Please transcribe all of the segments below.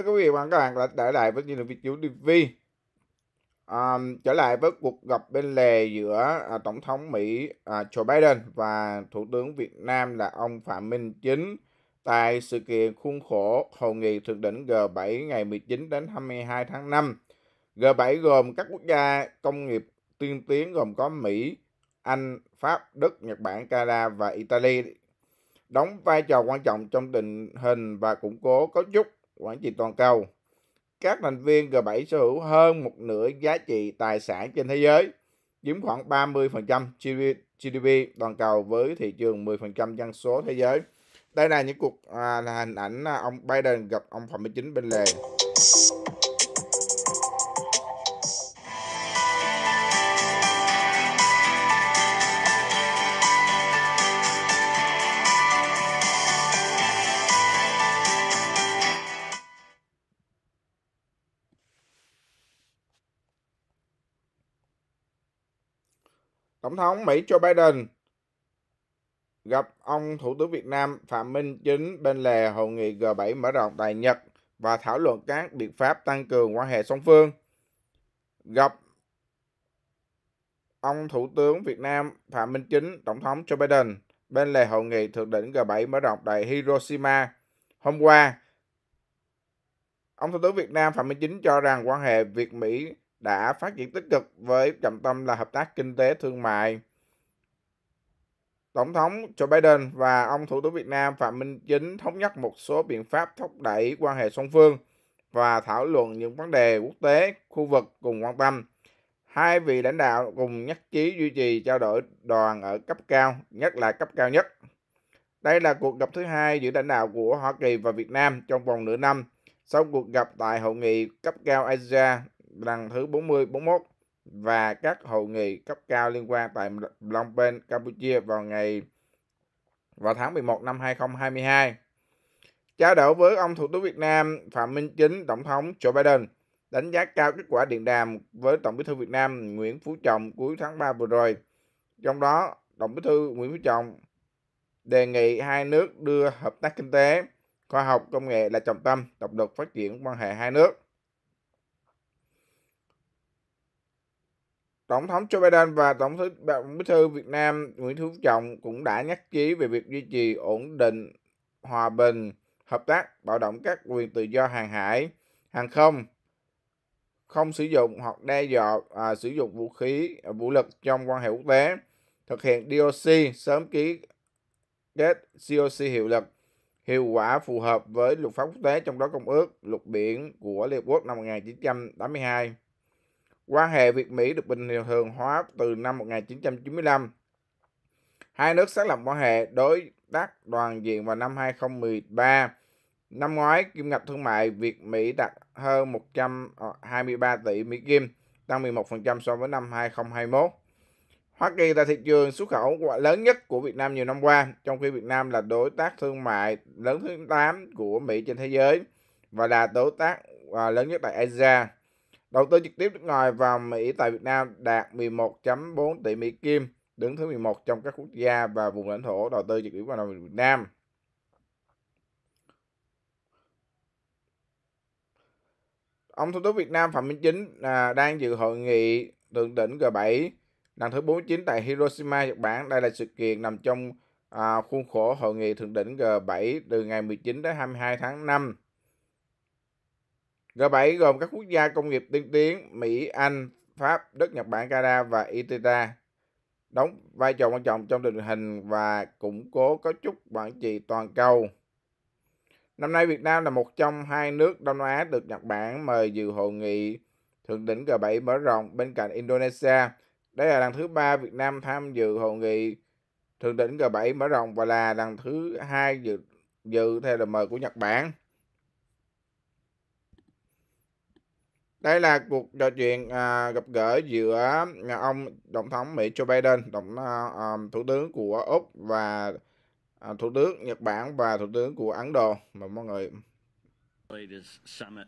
thưa quý vị và các bạn đã trở lại với chương trình vietditru TV. Trở lại với cuộc gặp bên lề giữa Tổng thống Mỹ Joe Biden và Thủ tướng Việt Nam là ông Phạm Minh Chính tại sự kiện khuôn khổ Hội nghị Thượng đỉnh G7 ngày 19 đến 22 tháng 5. G7 gồm các quốc gia công nghiệp tiên tiến gồm có Mỹ, Anh, Pháp, Đức, Nhật Bản, Canada và Italy, đóng vai trò quan trọng trong định hình và củng cố cấu trúc quản trị toàn cầu. Các thành viên G7 sở hữu hơn một nửa giá trị tài sản trên thế giới, chiếm khoảng 30% GDP toàn cầu với thị trường 10% dân số thế giới. Đây là những là hình ảnh ông Biden gặp ông Phạm Minh Chính bên lề. Tổng thống Mỹ Joe Biden gặp ông Thủ tướng Việt Nam Phạm Minh Chính bên lề hội nghị G7 mở rộng tại Nhật và thảo luận các biện pháp tăng cường quan hệ song phương. Gặp ông Thủ tướng Việt Nam Phạm Minh Chính, Tổng thống Joe Biden bên lề hội nghị thượng đỉnh G7 mở rộng tại Hiroshima hôm qua. Ông Thủ tướng Việt Nam Phạm Minh Chính cho rằng quan hệ Việt-Mỹ đã phát triển tích cực với trọng tâm là hợp tác kinh tế thương mại. Tổng thống Joe Biden và ông Thủ tướng Việt Nam Phạm Minh Chính thống nhất một số biện pháp thúc đẩy quan hệ song phương và thảo luận những vấn đề quốc tế, khu vực cùng quan tâm. Hai vị lãnh đạo cùng nhất trí duy trì trao đổi đoàn ở cấp cao, nhất là cấp cao nhất. Đây là cuộc gặp thứ hai giữa lãnh đạo của Hoa Kỳ và Việt Nam trong vòng nửa năm, sau cuộc gặp tại hội nghị cấp cao Asia lần thứ 40-41 và các hội nghị cấp cao liên quan tại Phnom Penh, Campuchia vào tháng 11 năm 2022. Trao đổi với ông Thủ tướng Việt Nam Phạm Minh Chính, Tổng thống Joe Biden đánh giá cao kết quả điện đàm với Tổng Bí thư Việt Nam Nguyễn Phú Trọng cuối tháng 3 vừa rồi. Trong đó, Tổng Bí thư Nguyễn Phú Trọng đề nghị hai nước đưa hợp tác kinh tế, khoa học, công nghệ là trọng tâm, động lực phát triển quan hệ hai nước. Tổng thống Joe Biden và Tổng Bí thư Việt Nam Nguyễn Phú Trọng cũng đã nhất trí về việc duy trì ổn định, hòa bình, hợp tác, bảo đảm các quyền tự do hàng hải, hàng không, không sử dụng hoặc đe dọa sử dụng vũ lực trong quan hệ quốc tế, thực hiện DOC, sớm ký kết COC hiệu quả phù hợp với luật pháp quốc tế, trong đó Công ước Luật Biển của Liên Hợp Quốc năm 1982. Quan hệ Việt-Mỹ được bình thường hóa từ năm 1995. Hai nước xác lập quan hệ đối tác toàn diện vào năm 2013. Năm ngoái, kim ngạch thương mại Việt-Mỹ đạt hơn 123 tỷ Mỹ Kim, tăng 11% so với năm 2021. Hoa Kỳ là thị trường xuất khẩu lớn nhất của Việt Nam nhiều năm qua, trong khi Việt Nam là đối tác thương mại lớn thứ 8 của Mỹ trên thế giới và là đối tác lớn nhất tại Asia. Đầu tư trực tiếp nước ngoài vào Mỹ tại Việt Nam đạt 11,4 tỷ Mỹ Kim, đứng thứ 11 trong các quốc gia và vùng lãnh thổ đầu tư trực tiếp vào Việt Nam. Ông Thủ tướng Việt Nam Phạm Minh Chính đang dự hội nghị thượng đỉnh G7 lần thứ 49 tại Hiroshima, Nhật Bản. Đây là sự kiện nằm trong khuôn khổ hội nghị thượng đỉnh G7 từ ngày 19 đến 22 tháng 5. G7 gồm các quốc gia công nghiệp tiên tiến Mỹ, Anh, Pháp, Đức, Nhật Bản, Canada và Italy, đóng vai trò quan trọng trong định hình và củng cố cấu trúc quản trị toàn cầu. Năm nay, Việt Nam là một trong hai nước Đông Nam Á được Nhật Bản mời dự hội nghị thượng đỉnh G7 mở rộng bên cạnh Indonesia. Đây là lần thứ 3 Việt Nam tham dự hội nghị thượng đỉnh G7 mở rộng và là lần thứ 2 dự theo lời mời của Nhật Bản. Đây là cuộc trò chuyện gặp gỡ giữa ông Tổng thống Mỹ Joe Biden, Thủ tướng của Úc và Thủ tướng Nhật Bản và Thủ tướng của Ấn Độ. Mời mọi người. Leaders Summit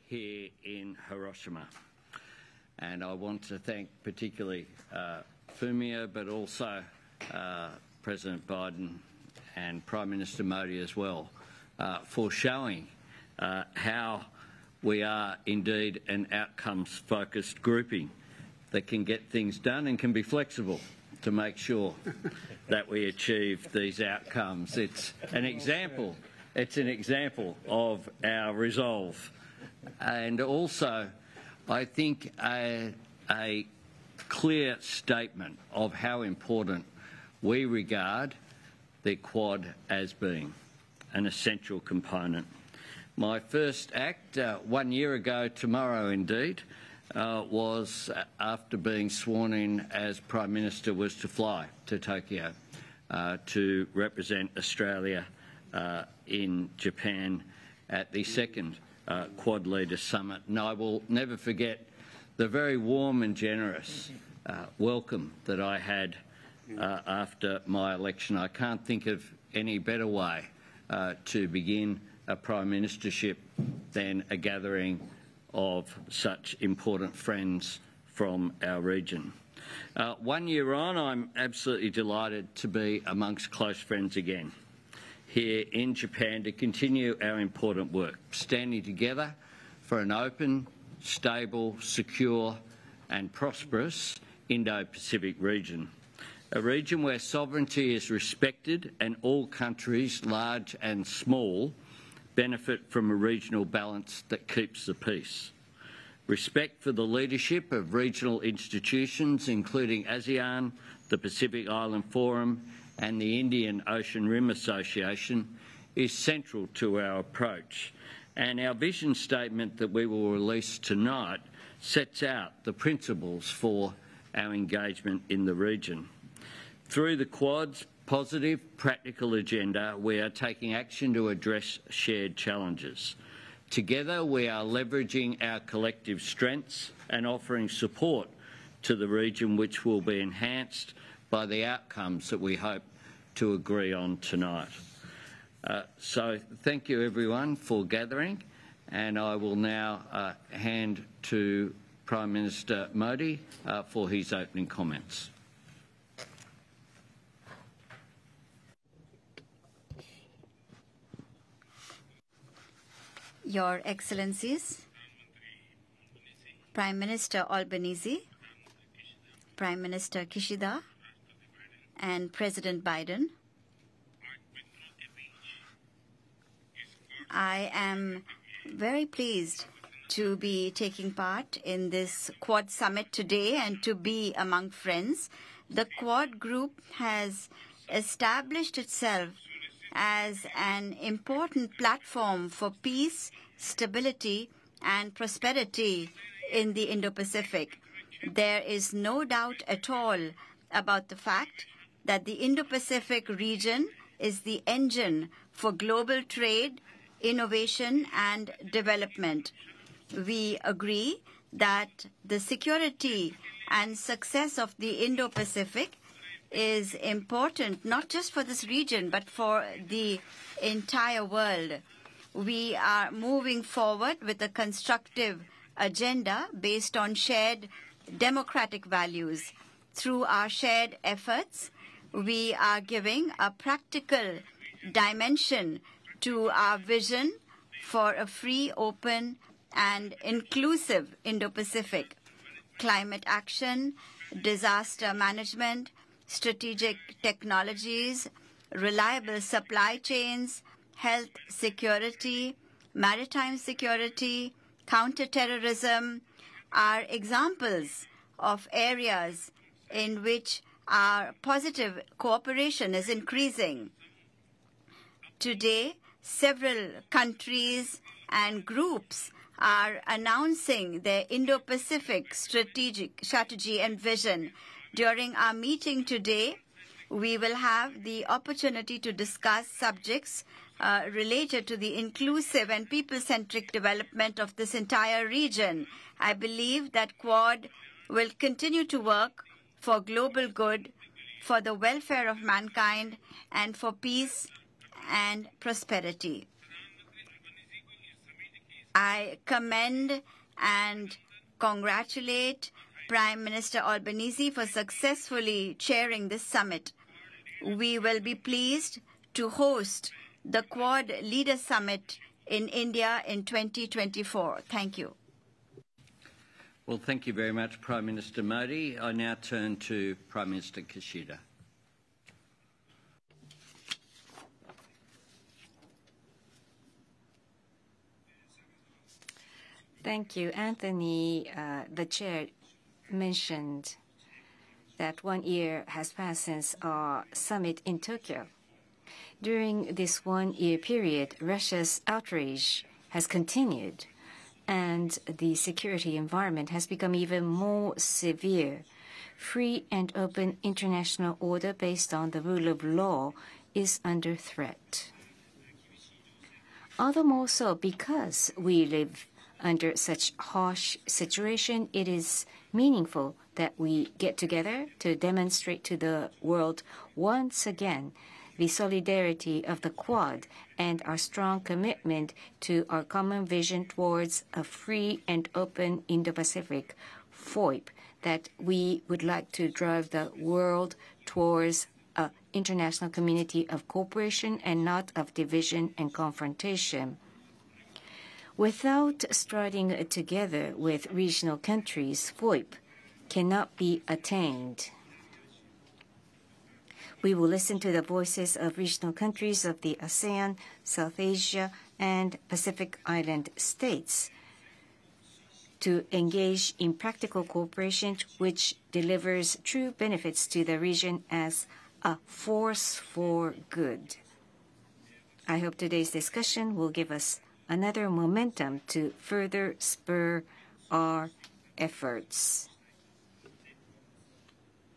here in Hiroshima. And I want to thank particularly Fumio, but also President Biden and Prime Minister Modi as well, for showing how we are indeed an outcomes-focused grouping that can get things done and can be flexible to make sure that we achieve these outcomes. It's an example of our resolve. And also, I think a clear statement of how important we regard the Quad as being an essential component. My first act, 1 year ago tomorrow indeed, was after being sworn in as Prime Minister, was to fly to Tokyo to represent Australia in Japan at the second Quad Leaders Summit. And I will never forget the very warm and generous welcome that I had after my election. I can't think of any better way to begin a Prime Ministership than a gathering of such important friends from our region. 1 year on, I'm absolutely delighted to be amongst close friends again here in Japan to continue our important work, standing together for an open, stable, secure and prosperous Indo-Pacific region. A region where sovereignty is respected and all countries, large and small, benefit from a regional balance that keeps the peace. Respect for the leadership of regional institutions, including ASEAN, the Pacific Island Forum and the Indian Ocean Rim Association, is central to our approach. And our vision statement that we will release tonight sets out the principles for our engagement in the region. Through the Quad's positive, practical agenda, we are taking action to address shared challenges. Together, we are leveraging our collective strengths and offering support to the region, which will be enhanced by the outcomes that we hope to agree on tonight. So thank you everyone for gathering, and I will now hand to Prime Minister Modi for his opening comments. Your Excellencies, Prime Minister Albanese, Prime Minister Kishida, and President Biden, I am very pleased to be taking part in this Quad Summit today and to be among friends. The Quad Group has established itself as an important platform for peace, stability, and prosperity in the Indo-Pacific. There is no doubt at all about the fact that the Indo-Pacific region is the engine for global trade, innovation, and development. We agree that the security and success of the Indo-Pacific is important not just for this region but for the entire world. We are moving forward with a constructive agenda based on shared democratic values. Through our shared efforts, we are giving a practical dimension to our vision for a free, open, and inclusive Indo-Pacific. Climate action, disaster management, strategic technologies, reliable supply chains, health security, maritime security, counterterrorism are examples of areas in which our positive cooperation is increasing. Today, several countries and groups are announcing their Indo-Pacific strategy and vision. During our meeting today, we will have the opportunity to discuss subjects related to the inclusive and people-centric development of this entire region. I believe that Quad will continue to work for global good, for the welfare of mankind, and for peace and prosperity. I commend and congratulate Prime Minister Albanese for successfully chairing this summit. We will be pleased to host the Quad Leaders Summit in India in 2024. Thank you. Well, thank you very much, Prime Minister Modi. I now turn to Prime Minister Kishida. Thank you, Anthony. The chair mentioned that 1 year has passed since our summit in Tokyo. During this 1 year period, Russia's outrage has continued, and the security environment has become even more severe. Free and open international order based on the rule of law is under threat. All the more so because we live under such harsh situation, it is meaningful that we get together to demonstrate to the world once again the solidarity of the Quad and our strong commitment to our common vision towards a free and open Indo-Pacific, FOIP, that we would like to drive the world towards an international community of cooperation and not of division and confrontation. Without striding together with regional countries, FOIP cannot be attained. We will listen to the voices of regional countries of the ASEAN, South Asia, and Pacific Island states to engage in practical cooperation which delivers true benefits to the region as a force for good. I hope today's discussion will give us another momentum to further spur our efforts.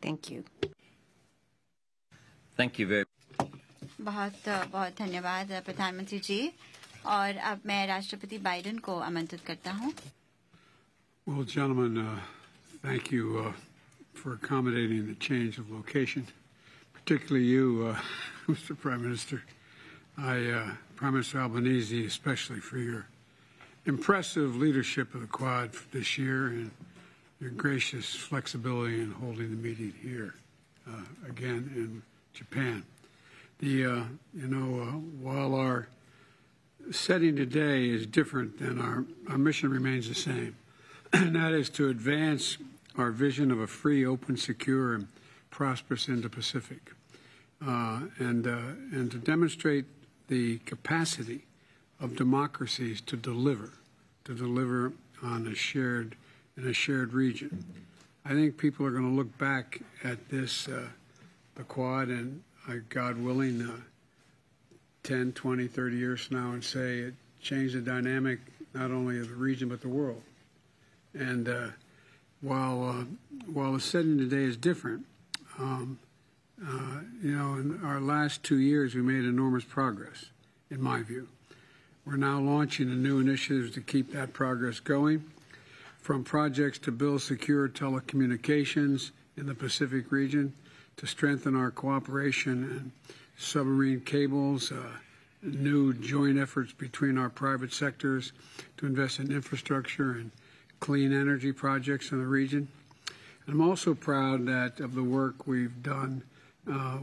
Thank you. Thank you very much. बहुत बहुत धन्यवाद प्रधानमंत्री जी और अब मैं राष्ट्रपति Biden को आमंत्रित करता हूं. Well, gentlemen, thank you for accommodating the change of location, particularly you, Mr. Prime Minister. Prime Minister Albanese, especially for your impressive leadership of the Quad this year and your gracious flexibility in holding the meeting here again in Japan. While our setting today is different, than our mission remains the same, and that is to advance our vision of a free, open, secure, and prosperous Indo-Pacific, and to demonstrate the capacity of democracies to deliver on in a shared region. I think people are going to look back at this, the Quad, and God willing, 10, 20, 30 years from now and say it changed the dynamic not only of the region but the world. And while the setting today is different, in our last 2 years, we made enormous progress, in my view. We're now launching a new initiatives to keep that progress going, from projects to build secure telecommunications in the Pacific region, to strengthen our cooperation in submarine cables, new joint efforts between our private sectors to invest in infrastructure and clean energy projects in the region. And I'm also proud of the work we've done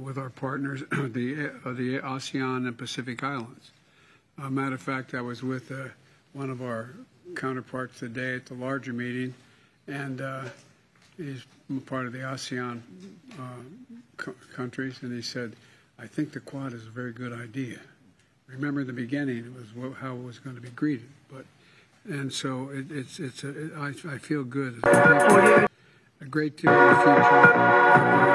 with our partners of the ASEAN and Pacific Islands. Matter of fact, I was with one of our counterparts today at the larger meeting, and he's part of the ASEAN countries, and he said, I think the Quad is a very good idea. Remember in the beginning, it was how it was going to be greeted, and so I feel good. A great deal of the future.